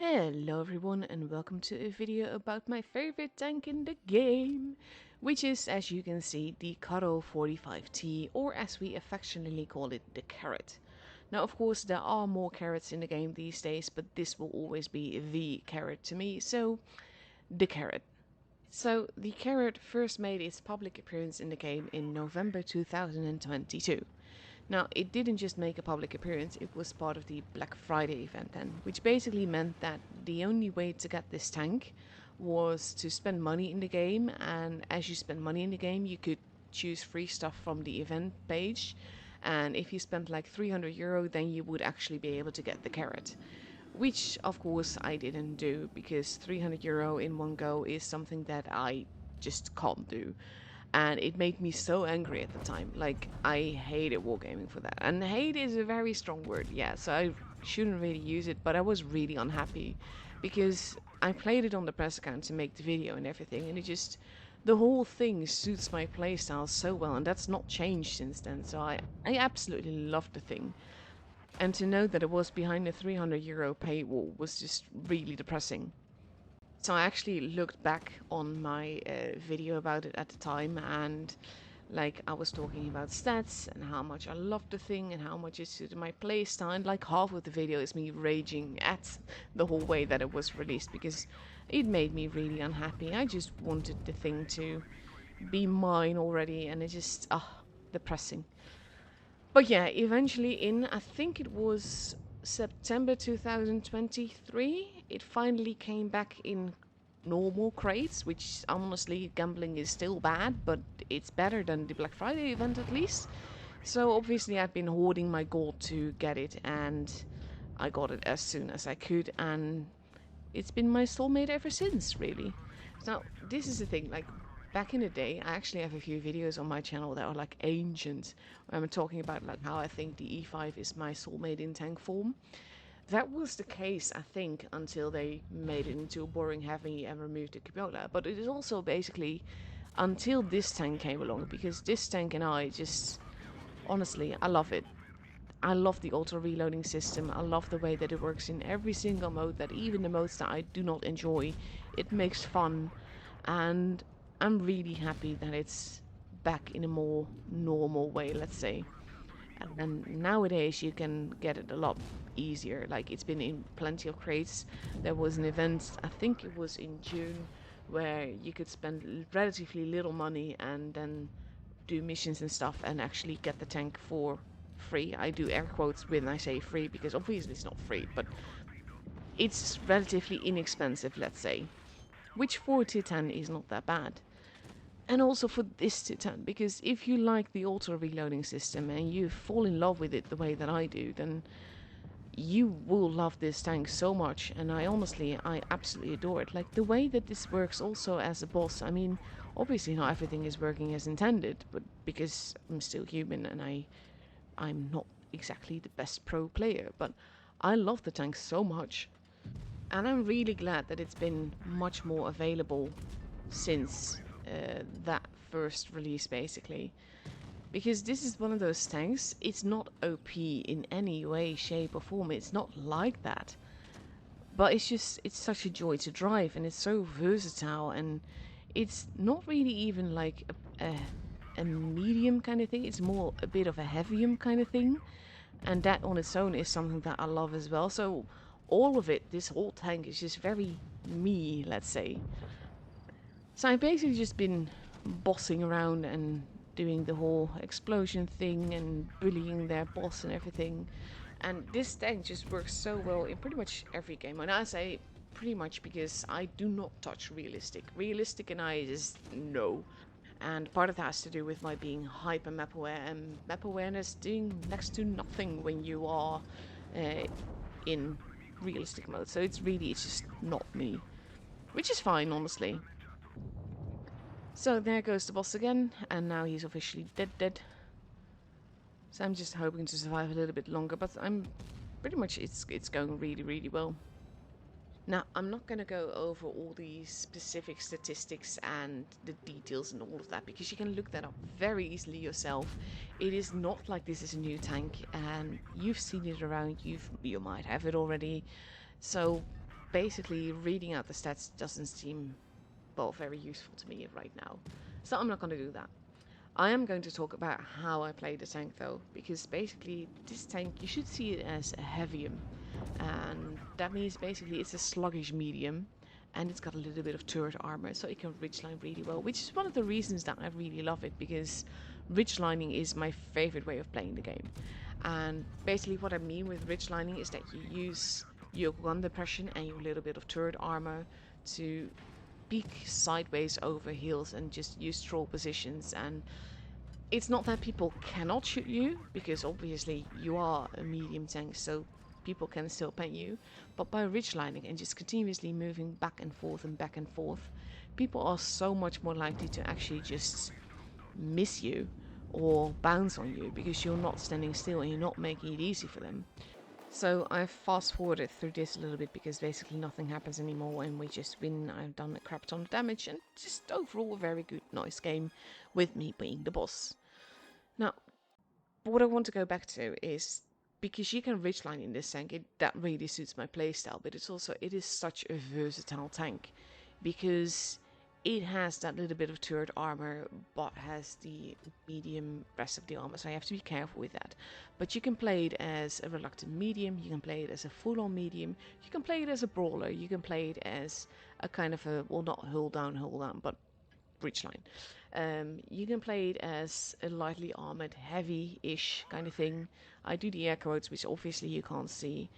Hello everyone and welcome to a video about my favorite tank in the game, which is, as you can see, the Karo 45T, or as we affectionately call it, the carrot. Now of course there are more carrots in the game these days, but this will always be the carrot to me, so the carrot. So the carrot first made its public appearance in the game in November 2022. Now, it didn't just make a public appearance, it was part of the Black Friday event then, which basically meant that the only way to get this tank was to spend money in the game, and as you spend money in the game, you could choose free stuff from the event page, and if you spent like €300, then you would actually be able to get the carrot. Which, of course, I didn't do, because €300 in one go is something that I just can't do, and it made me so angry at the time. Like, I hated wargaming for that, and hate is a very strong word, yeah, so I shouldn't really use it, but I was really unhappy because I played it on the press account to make the video and everything, and it just, the whole thing suits my playstyle so well, and that's not changed since then. So I absolutely loved the thing, and to know that it was behind a €300 paywall was just really depressing. So I actually looked back on my video about it at the time, and like I was talking about stats and how much I loved the thing and how much it suited my playstyle, and like half of the video is me raging at the whole way that it was released because it made me really unhappy. I just wanted the thing to be mine already, and it just depressing. But yeah, eventually in, I think it was September 2023, it finally came back in normal crates, which honestly, gambling is still bad, but it's better than the Black Friday event at least. So obviously I've been hoarding my gold to get it, and I got it as soon as I could, and it's been my soulmate ever since, really. Now, this is the thing, like, back in the day, I actually have a few videos on my channel that are like ancient, where I'm talking about like how I think the E5 is my soulmate in tank form. That was the case, I think, until they made it into a boring heavy and removed the Kubota. But it is also basically until this tank came along, because this tank and I just, honestly, I love it. I love the auto reloading system. I love the way that it works in every single mode, that even the modes that I do not enjoy, it makes fun. And I'm really happy that it's back in a more normal way, let's say. And then nowadays you can get it a lot easier. Like, it's been in plenty of crates. There was an event, I think it was in June, where you could spend relatively little money and then do missions and stuff and actually get the tank for free. I do air quotes when I say free because obviously it's not free, but it's relatively inexpensive, let's say. Which for Titan is not that bad. And also for this Titan, because if you like the auto reloading system and you fall in love with it the way that I do, then you will love this tank so much. And I absolutely adore it. Like, the way that this works also as a boss, I mean, obviously not everything is working as intended, but because I'm still human and I'm not exactly the best pro player, but I love the tank so much. And I'm really glad that it's been much more available since that first release, basically. Because this is one of those tanks, it's not OP in any way, shape or form, it's not like that. But it's just, it's such a joy to drive, and it's so versatile, and it's not really even like a medium kind of thing, it's more a bit of a heavium kind of thing. And that on its own is something that I love as well. So all of it, this whole tank is just very me, let's say. So I've basically just been bossing around and doing the whole explosion thing and bullying their boss and everything. And this tank just works so well in pretty much every game. And I say pretty much because I do not touch realistic. Realistic and I just no. And part of that has to do with my being hyper map aware, and map awareness doing next to nothing when you are in realistic mode. So it's just not me. Which is fine, honestly. So there goes the boss again, and now he's officially dead. So I'm just hoping to survive a little bit longer, but I'm pretty much, it's going really well. Now, I'm not going to go over all these specific statistics and the details and all of that, because you can look that up very easily yourself. It is not like this is a new tank, and you've seen it around, you might have it already. So basically reading out the stats doesn't seem, well, very useful to me right now. So I'm not going to do that. I am going to talk about how I play the tank though, because basically this tank, you should see it as a heavium. And that means basically it's a sluggish medium, and it's got a little bit of turret armor, so it can ridgeline really well, which is one of the reasons that I really love it, because ridgelining is my favorite way of playing the game. And basically what I mean with ridgelining is that you use your gun depression and your little bit of turret armor to peek sideways over hills and just use troll positions. And it's not that people cannot shoot you, because obviously you are a medium tank, so people can still pen you. But by ridgelining and just continuously moving back and forth, people are so much more likely to actually just miss you or bounce on you, because you're not standing still and you're not making it easy for them. So I've fast forwarded through this a little bit, because basically nothing happens anymore and we just win. I've done a crap ton of damage, and just overall a very good, nice game with me being the boss. Now, what I want to go back to is, because you can ridgeline in this tank, that really suits my playstyle, but it is such a versatile tank, because it has that little bit of turret armor, but has the medium rest of the armor, so you have to be careful with that. But you can play it as a reluctant medium, you can play it as a full-on medium, you can play it as a brawler, you can play it as a kind of a, well, not hold down, but ridgeline. You can play it as a lightly armored, heavy-ish kind of thing. I do the air quotes, which obviously you can't see.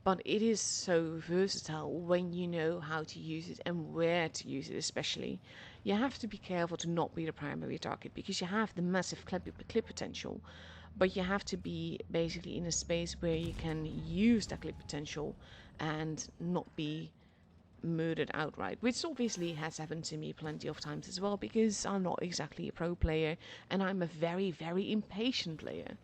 But it is so versatile when you know how to use it and where to use it, especially. You have to be careful to not be the primary target, because you have the massive clip potential, but you have to be basically in a space where you can use that clip potential and not be murdered outright, which obviously has happened to me plenty of times as well, because I'm not exactly a pro player and I'm a very, very impatient player.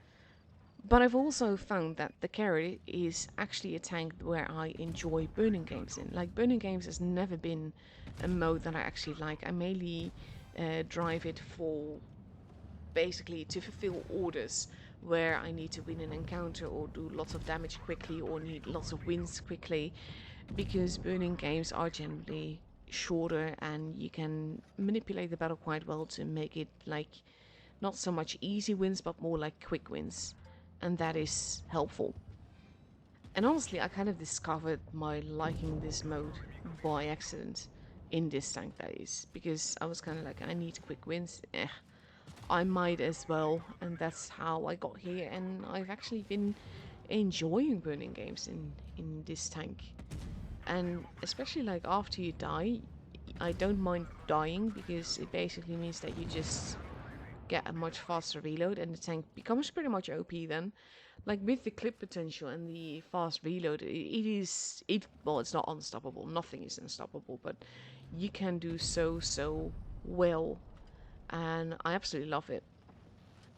But I've also found that the carry is actually a tank where I enjoy burning games in. Like, burning games has never been a mode that I actually like. I mainly drive it for basically to fulfill orders where I need to win an encounter or do lots of damage quickly or need lots of wins quickly, because burning games are generally shorter and you can manipulate the battle quite well to make it like not so much easy wins but more like quick wins, and that is helpful. And honestly, I kind of discovered my liking this mode by accident in this tank, that is, because I was kind of like, I need quick wins, I might as well, and that's how I got here. And I've actually been enjoying burning games in this tank, and especially like after you die, I don't mind dying, because it basically means that you just get a much faster reload and the tank becomes pretty much OP then. Like with the clip potential and the fast reload, well, it's not unstoppable, nothing is unstoppable, but you can do so well, and I absolutely love it.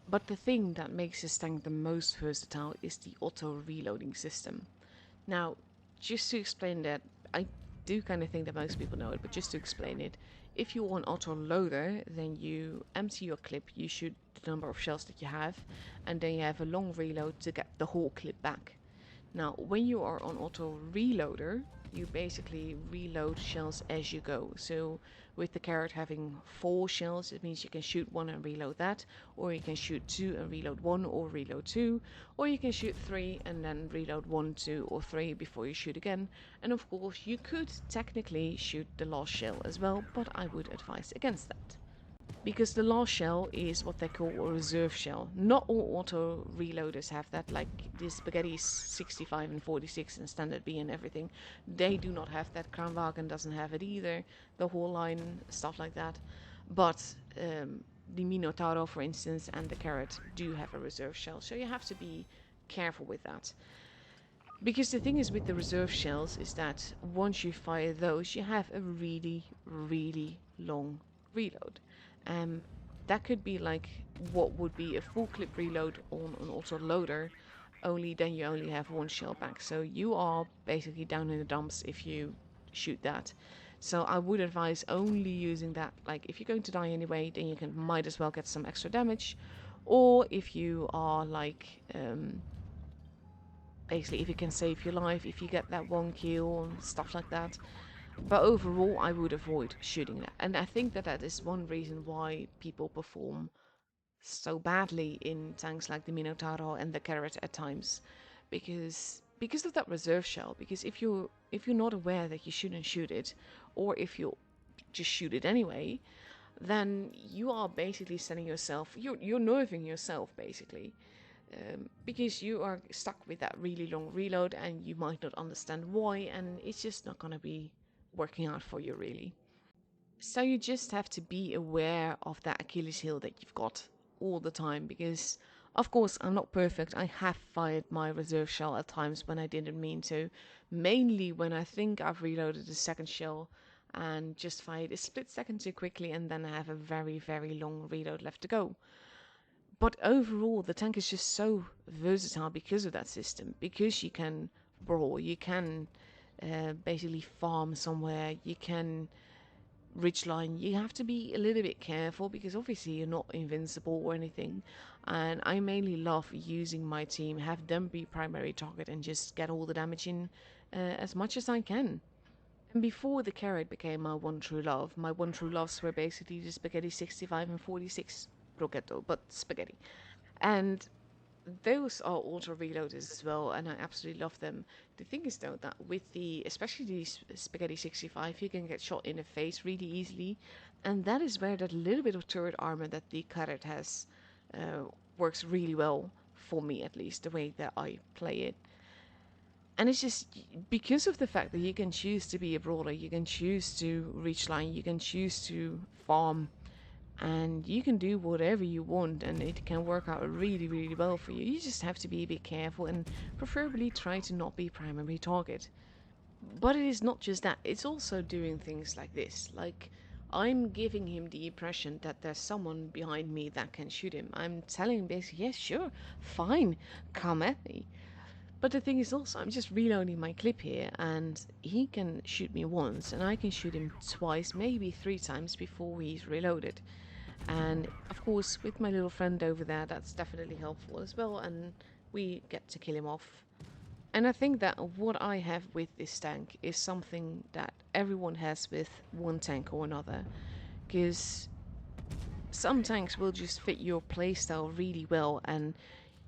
But the thing that makes this tank the most versatile is the auto reloading system. Now, just to explain that, I do kind of think that most people know it, but just to explain it, if you're on auto loader, then you empty your clip, you shoot the number of shells that you have, and then you have a long reload to get the whole clip back. Now, when you are on auto reloader, you basically reload shells as you go. So with the carrot having 4 shells, it means you can shoot 1 and reload that, or you can shoot 2 and reload 1 or reload 2, or you can shoot 3 and then reload 1, 2 or 3 before you shoot again. And of course you could technically shoot the last shell as well, but I would advise against that, because the last shell is what they call a reserve shell. Not all auto reloaders have that, like the Spaghetti 65 and 46 and Standard B and everything. They do not have that. Kranwagen doesn't have it either. The whole line, stuff like that. But the Minotauro, for instance, and the Carrot do have a reserve shell, so you have to be careful with that. Because the thing is with the reserve shells is that once you fire those, you have a really, really long reload. That could be like what would be a full clip reload on an auto loader, only then you only have 1 shell back. So you are basically down in the dumps if you shoot that. So I would advise only using that. Like, if you're going to die anyway, then you might as well get some extra damage. Or if you are like basically if you can save your life, if you get that one kill and stuff like that. But overall, I would avoid shooting that. And I think that that is one reason why people perform so badly in tanks like the Minotauro and the Carrot at times. Because of that reserve shell. Because if you're not aware that you shouldn't shoot it, or if you just shoot it anyway, then you are basically setting yourself, you're nerving yourself basically, because you are stuck with that really long reload and you might not understand why, and it's just not going to be working out for you really. So you just have to be aware of that Achilles heel that you've got all the time, because of course I'm not perfect. I have fired my reserve shell at times when I didn't mean to, mainly when I think I've reloaded the second shell and just fired a split second too quickly, and then I have a very, very long reload left to go. But overall, the tank is just so versatile because of that system. Because you can brawl, you can basically farm somewhere, you can ridgeline. You have to be a little bit careful because obviously you're not invincible or anything. And I mainly love using my team, have them be primary target, and just get all the damage in as much as I can. And before the carrot became my one true love, my one true loves were basically the spaghetti 65 and 46 Rochetto, but spaghetti. And those are auto reloaders as well, and I absolutely love them. The thing is though that with the, especially the spaghetti 65, you can get shot in the face really easily, and that is where that little bit of turret armor that the carrot has uh, works really well for me, at least the way that I play it. And it's just because of the fact that you can choose to be a brawler, you can choose to reach line, you can choose to farm, and you can do whatever you want, and it can work out really, really well for you. You just have to be a bit careful and preferably try to not be primary target. But it is not just that, it's also doing things like this. Like, I'm giving him the impression that there's someone behind me that can shoot him. I'm telling him basically, yes, sure, fine, come at me. But the thing is also, I'm just reloading my clip here, and he can shoot me once, and I can shoot him twice, maybe 3 times before he's reloaded. And of course, with my little friend over there, that's definitely helpful as well, and we get to kill him off. And I think that what I have with this tank is something that everyone has with one tank or another, because some tanks will just fit your playstyle really well, and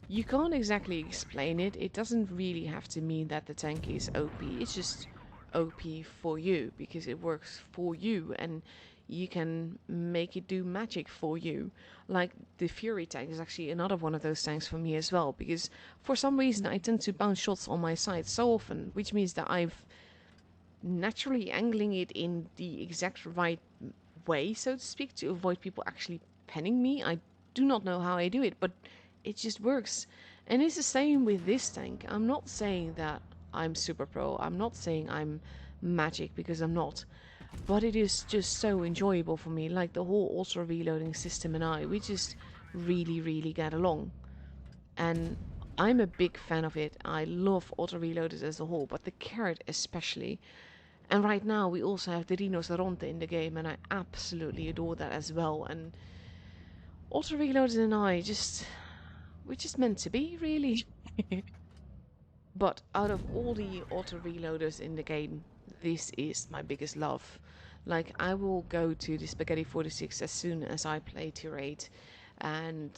you can't exactly explain it. It doesn't really have to mean that the tank is OP. It's just OP for you because it works for you, and you can make it do magic for you. Like the Fury tank is actually another one of those tanks for me as well, because for some reason I tend to bounce shots on my side so often, which means that I've naturally angling it in the exact right way, so to speak, to avoid people actually penning me. I do not know how I do it, but it just works. And it's the same with this tank. I'm not saying that I'm super pro. I'm not saying I'm magic, because I'm not. But it is just so enjoyable for me. Like the whole auto reloading system and we just really, really get along. And I'm a big fan of it. I love auto reloaders as a whole, but the carrot especially. And right now we also have the rinoceronte in the game, and I absolutely adore that as well. And auto reloaders and we're just meant to be, really. But out of all the auto reloaders in the game, this is my biggest love. Like, I will go to the Spaghetti 46 as soon as I play Tier 8, and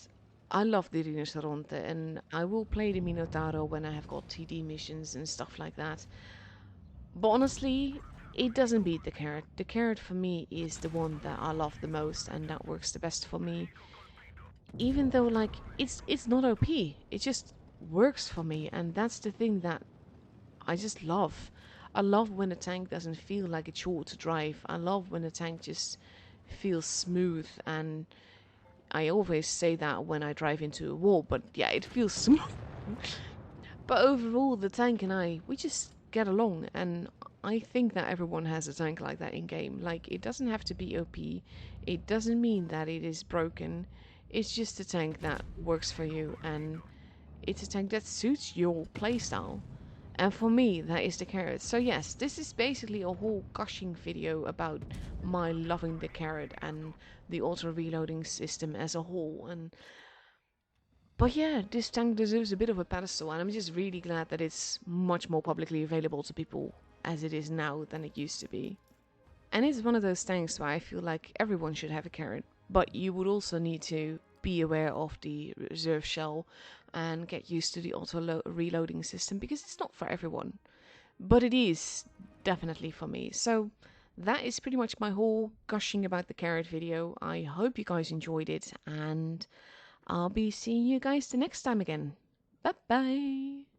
I love the Rinoceronte, and I will play the Minotauro when I have got TD missions and stuff like that. But honestly, it doesn't beat the carrot. The carrot for me is the one that I love the most, and that works the best for me. Even though, like, it's not OP, it just works for me, and that's the thing that I just love. I love when a tank doesn't feel like a chore to drive. I love when a tank just feels smooth, and I always say that when I drive into a wall, but yeah, it feels smooth. But overall, the tank and we just get along, and I think that everyone has a tank like that in game. Like, it doesn't have to be OP, it doesn't mean that it is broken, it's just a tank that works for you, and it's a tank that suits your playstyle. And for me, that is the carrot. So yes, this is basically a whole gushing video about my loving the carrot and the auto reloading system as a whole. And But yeah, this tank deserves a bit of a pedestal, and I'm just really glad that it's much more publicly available to people as it is now than it used to be. And it's one of those tanks where I feel like everyone should have a carrot, but you would also need to be aware of the reserve shell and get used to the auto reloading system because it's not for everyone. But it is definitely for me. So that is pretty much my whole gushing about the carrot video. I hope you guys enjoyed it, and I'll be seeing you guys the next time again. Bye bye!